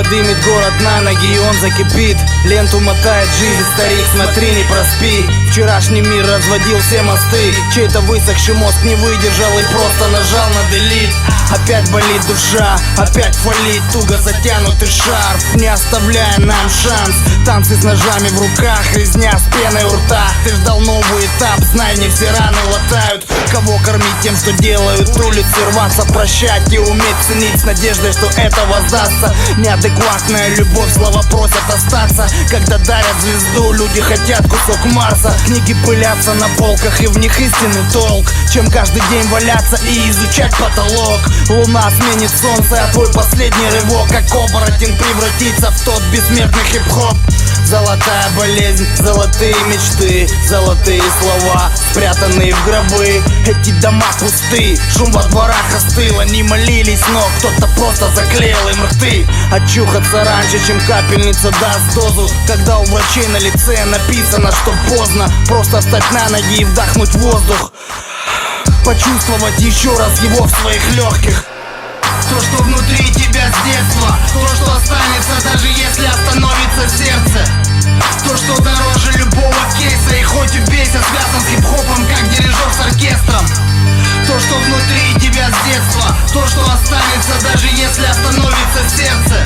подымет город на ноги, и он закипит. Ленту мотает жизнь, старик, смотри, не проспи. Вчерашний мир разводил все мосты. Чей-то высохший мозг не выдержал и просто нажал на делит. Опять болит душа, опять фалит туго затянутый шарф, не оставляя нам шанс. Танцы с ножами в руках, резня с пеной у рта. Ты ждал новый этап, знай, не все раны латают. Кого кормить тем, что делают улицы, рваться, прощать и уметь ценить, с надеждой, что это воздастся. Неадекватная любовь, слова просят остаться. Когда дарят звезду, люди хотят кусок Марса. Книги пылятся на полках, и в них истинный толк, чем каждый день валяться и изучать потолок. Луна сменит солнце, а твой последний рывок, как оборотень, превратится в тот бессмертный хип-хоп. Золотая болезнь, золотые мечты, золотые слова, спрятанные в гробы. Эти дома пусты, шум во дворах остыл. Они молились, но кто-то просто заклеил им рты. Очухаться раньше, чем капельница даст дозу. Когда у врачей на лице написано, что поздно. Просто встать на ноги и вдохнуть воздух, почувствовать еще раз его в своих легких. То, что внутри тебя с детства, то, что останется, даже если остановится сердце. То, что дороже любого кейса, и хоть убейся, связан с хип-хопом, как дирижер с оркестром. То, что внутри тебя с детства, то, что останется, даже если остановится сердце.